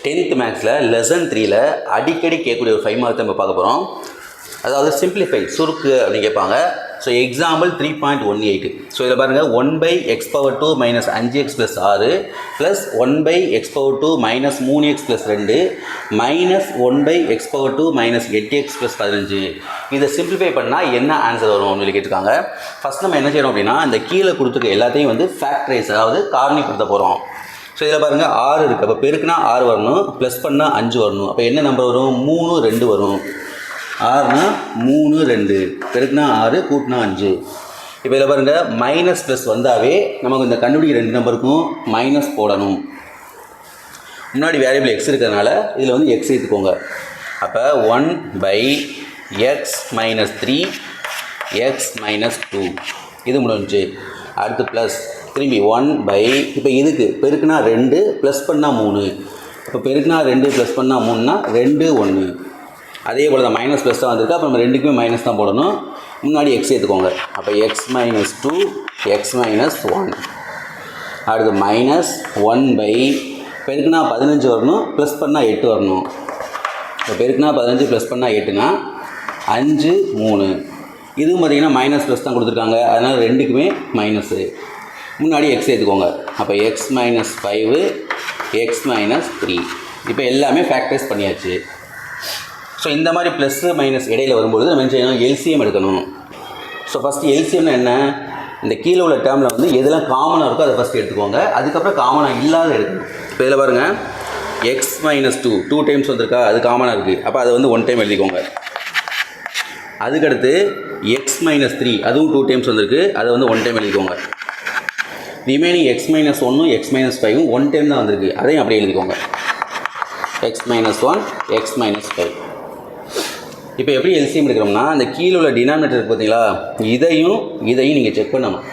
10th மேக்ஸில் lesson 3ல் அடிக்கடி கேட்கக்கூடிய ஒரு 5 மார்க் நம்ம பார்க்க போகிறோம். அதாவது சிம்பிளிஃபை சுருக்கு அப்படின்னு கேட்பாங்க. So example 3.18. ஸோ இதில் பாருங்கள் 1/x⁴ minus 5x + 6 plus 1/x⁴ minus 3x + 2 minus 1/x⁴ minus 8x + 15. இதை சிம்பிளிஃபை பண்ணால் என்ன ஆன்சர் வரும் அப்படின்னு கேட்டிருக்காங்க. ஃபஸ்ட் நம்ம என்ன செய்யணும் அப்படின்னா இந்த கீழே கொடுத்துருக்க எல்லாத்தையும் வந்து ஃபேக்டரைஸ் அதாவது காரணிப்படுத்த போகிறோம். ஸோ இதில் பாருங்கள் 6 இருக்குது. அப்போ பெருக்குனா 6 வரணும், ப்ளஸ் பண்ணால் 5 வரணும். அப்போ என்ன நம்பர் வரும்? 3 2 வரும். 6னா 3 2 பெருக்குனா 6 கூட்டினா 5. இப்போ இதில் பாருங்கள் மைனஸ் ப்ளஸ் வந்தாவே நமக்கு இந்த கண்டுபிடிக்க 2 நம்பருக்கும் மைனஸ் போடணும். முன்னாடி வேரியபிள் எக்ஸ் இருக்கிறதுனால இதில் வந்து எக்ஸ் எடுத்துக்கோங்க. அப்போ 1/x - 3 x - 2 இது முடிஞ்சு. அடுத்து ப்ளஸ் திரும்பி 1/, இப்போ இதுக்கு பெருக்குனா 2 ப்ளஸ் பண்ணால் 3. இப்போ பெருக்குனா 2 ப்ளஸ் பண்ணால் 3னா 2 1. அதே போல் தான் மைனஸ் ப்ளஸ் தான் வந்திருக்கு. அப்போ நம்ம ரெண்டுக்குமே மைனஸ் தான் போடணும். முன்னாடி எக்ஸ் எடுத்துக்கோங்க. அப்போ x - 2 x - 1. அடுத்து மைனஸ் 1/, பெருக்குனா 15 வரணும், ப்ளஸ் பண்ணால் 8 வரணும். இப்போ பெருக்குனா 15 ப்ளஸ் பண்ணால் 8னா 5 3. இதுவும் பார்த்திங்கன்னா மைனஸ் ப்ளஸ் தான் கொடுத்துருக்காங்க. அதனால் ரெண்டுக்குமே மைனஸு. முன்னாடி எக்ஸ் எடுத்துக்கோங்க. அப்போ x - 5 x - 3. இப்போ எல்லாமே ஃபேக்டரைஸ் பண்ணியாச்சு. ஸோ இந்த மாதிரி ப்ளஸ்ஸு மைனஸ் இடையில் வரும்போது நம்ம என்ன செய்யணும்? எல்சிஎம் எடுக்கணும். ஸோ ஃபஸ்ட்டு எல்சிஎம்னா என்ன? இந்த கீழே உள்ள டேர்மில் வந்து எதெல்லாம் காமனாக இருக்கோ அதை ஃபஸ்ட்டு எடுத்துக்கோங்க. அதுக்கப்புறம் காமனாக இல்லாத எடுக்கணும். இப்போ இதில் பாருங்கள் x - 2 டைம்ஸ் வந்திருக்கா, அது காமனாக இருக்குது. அப்போ அதை வந்து 1 டைம் எழுதிக்கோங்க. அதுக்கடுத்து x - 3 அதுவும் 2 டைம்ஸ் வந்திருக்கு, அதை வந்து 1 டைம் எழுதிக்கோங்க. ரிமைனிங் x - 1 x - 5 1 டைம் தான் வந்திருக்கு, அதையும் அப்படியே எழுதிக்கோங்க. x - 1 x - 5. இப்போ எப்படி எல்சிஎம் எடுக்கிறோம்னா அந்த கீழே உள்ள டினாமினேட்டர் இருக்குது பார்த்தீங்களா, இதையும் நீங்கள் செக் பண்ணணும்.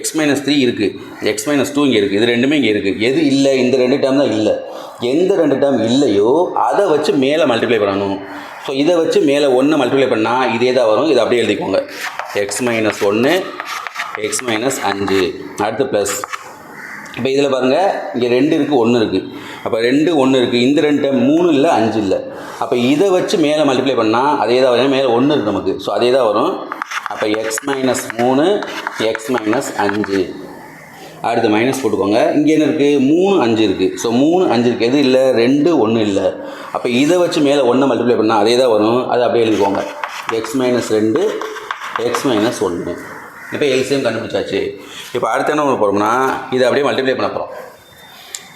x - 3 இருக்குது, x - 2 இங்கே இருக்குது, இது ரெண்டுமே இங்கே இருக்குது. எது இல்லை? இந்த 2 டேர்ம் தான் இல்லை. எந்த 2 டேர்ம் இல்லையோ அதை வச்சு மேலே மல்டிப்ளை பண்ணணும். ஸோ இதை வச்சு மேலே 1 மல்டிப்ளை பண்ணால் இதே தான் வரும். இதை அப்படியே எழுதிக்கோங்க. x - 1 x - 5. அடுத்து ப்ளஸ். இப்போ இதில் பாருங்கள் இங்கே 2 இருக்குது 1 இருக்குது. அப்போ 2 1 இருக்குது. இந்த 2 டைம் 3 இல்லை 5 இல்லை. அப்போ இதை வச்சு மேலே மல்டிப்ளை பண்ணால் அதே தான் வரும். மேலே 1 இருக்குது நமக்கு. ஸோ அதே தான் வரும். அப்போ x - 3 x - 5. அடுத்து மைனஸ் போட்டுக்கோங்க. இங்கே என்ன இருக்குது? 3 5 இருக்குது. ஸோ 3 5 இருக்குது. எது இல்லை? 2 1 இல்லை. அப்போ இதை வச்சு மேலே 1 மல்டிப்ளை பண்ணால் அதே தான் வரும். அதை அப்படியே எழுதிக்கோங்க. x - 2 x - 1. இப்போ எல்சிஎம் கண்டுபிடிச்சாச்சு. இப்போ அடுத்து என்ன பண்ண போகிறோம்னா இதை அப்படியே மல்டிப்ளை பண்ண போகிறோம்.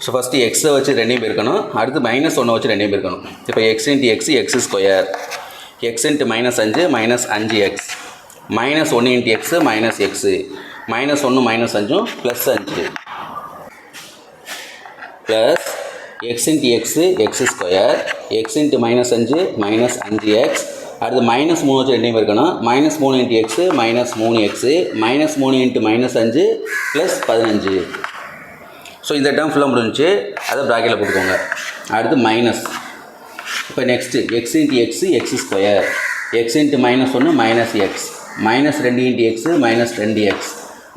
ஸோ ஃபஸ்ட்டு எக்ஸை வச்சு 2 பெருக்கணும். அடுத்து -1 வச்சு 2 பெருக்கணும். இப்போ x × x x², x × -5 -5x, -1 × x -x, -1 -5 +5 plus x × x x², x × -5 -5x. அடுத்து -3 வச்சு 2 பெருக்கணும். -3 × x -3x, -3 × -5 +15. ஸோ இந்த டேர்ம் ஃபுல்லாக முடிஞ்சு அதை ப்ராக்கெட்டில் போட்டுக்கோங்க. அடுத்து மைனஸ். இப்போ next x × x x², x × -1 -x, -2 × x -2x,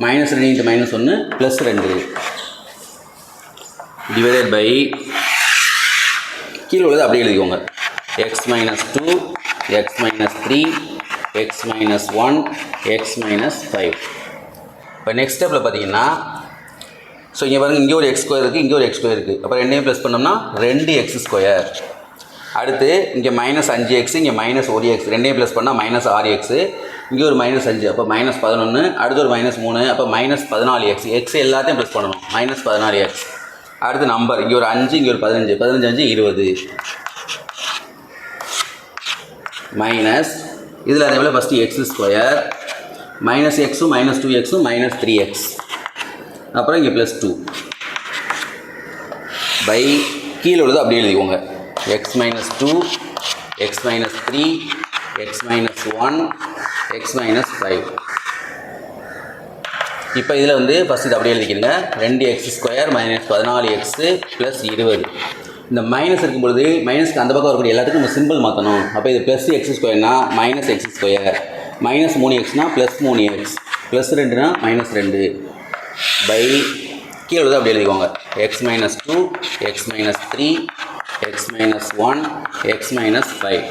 -2 × -1 +2 divided by கீழே உள்ளது அப்படியே எழுதிக்கோங்க. x - 2 x - 3 x - 1 x - 5. இப்போ நெக்ஸ்ட் ஸ்டெப்பில் பார்த்தீங்கன்னா ஸோ இங்கே பாருங்கள் இங்கே ஒரு x² இருக்குது, இங்கே ஒரு x² இருக்குது. அப்போ 2 ப்ளஸ் பண்ணோம்னா 2x². அடுத்து இங்கே -5x இங்கே -1x, 2 ப்ளஸ் பண்ணால் -6x, இங்கே ஒரு -5 அப்போ -11. அடுத்து ஒரு -3 அப்போ -14x. எக்ஸ் எல்லாத்தையும் ப்ளஸ் பண்ணணும். -14x. அடுத்து நம்பர் இங்கே ஒரு 5 இங்கே ஒரு 15, 15 5 20 மைனஸ் இதில் அதே போல் first x² -x -2x -3x, அப்புறம் இங்கே +2 பை கீழே உள்ளது அப்படியே எழுதிக்கோங்க. x - 2 x - 3 x - 1 x - 5. இப்போ இதில் வந்து ஃபஸ்ட் இது அப்படியே எழுதிக்கிறங்க. 2x² -14x +20. இந்த மைனஸ் இருக்கும்பொழுது மைனஸ்க்கு அந்த பக்கம் வரக்கூடிய எல்லாத்துக்கும் நம்ம சிம்பிள் மாற்றணும். அப்போ இது +x²னா -x², -3xனா +3x, +2னா -2 பை கீழே அப்படி எழுதிக்கோங்க. x - 2 x - 3 x minus 1 x minus 5.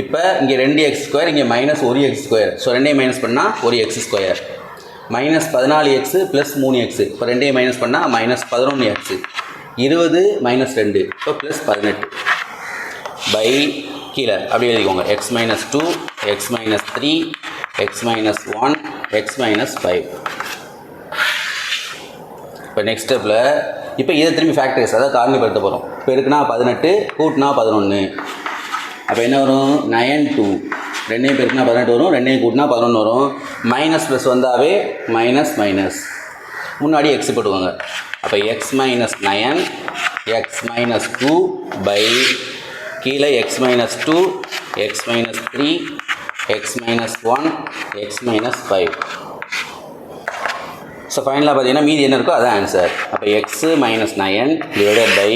இப்போ இங்கே 2x², இங்கே மைனஸ் 1x². ஸோ ரெண்டையும் மைனஸ் பண்ணால் 1x². Minus 14x plus 3x. இப்போ ரெண்டையும் மைனஸ் பண்ணால் மைனஸ் 11x. 20 மைனஸ் 2 இப்போ ப்ளஸ் 18 பை கீழே அப்படி எழுதிக்கோங்க. X minus 2 x minus 3 x minus 1 x minus 5. இப்போ நெக்ஸ்ட் ஸ்டெப்பில் இப்போ இதை திரும்பி ஃபேக்டர்ஸ் அதாவது காரணிப்படுத்த போகிறோம். இப்போ இருக்குன்னா 18 கூட்டினா 11. அப்போ என்ன வரும்? 9 2. ரெண்டையும் பெருக்குனா 18 வரும், ரெண்டையும் கூட்டினா 11 வரும். மைனஸ் ப்ளஸ் வந்தாவே மைனஸ் மைனஸ் முன்னாடி எக்ஸ் போட்டுக்கோங்க. அப்போ x minus 9 x minus 2 by கீழே x minus 2 x minus 3 x minus 1 x minus 5. So ஃபைனலாக பார்த்தீங்கன்னா மீதி என்ன இருக்கோ அதான் ஆன்சர். அப்போ x minus 9 divided by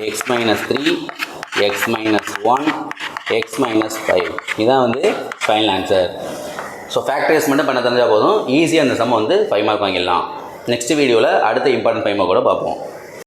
x minus 3 x minus 1 x minus 5. இதுதான் வந்து ஃபைனல் ஆன்சர். ஸோ ஃபேக்டரைஸ் மட்டும் பண்ண தெரிஞ்சால் போதும், ஈஸியாக அந்த சம்மை வந்து 5 மார்க் வாங்கிடலாம். நெக்ஸ்ட் வீடியோவில் அடுத்த இம்பார்ட்டன்ட் 5 மார்க் கூட பார்ப்போம்.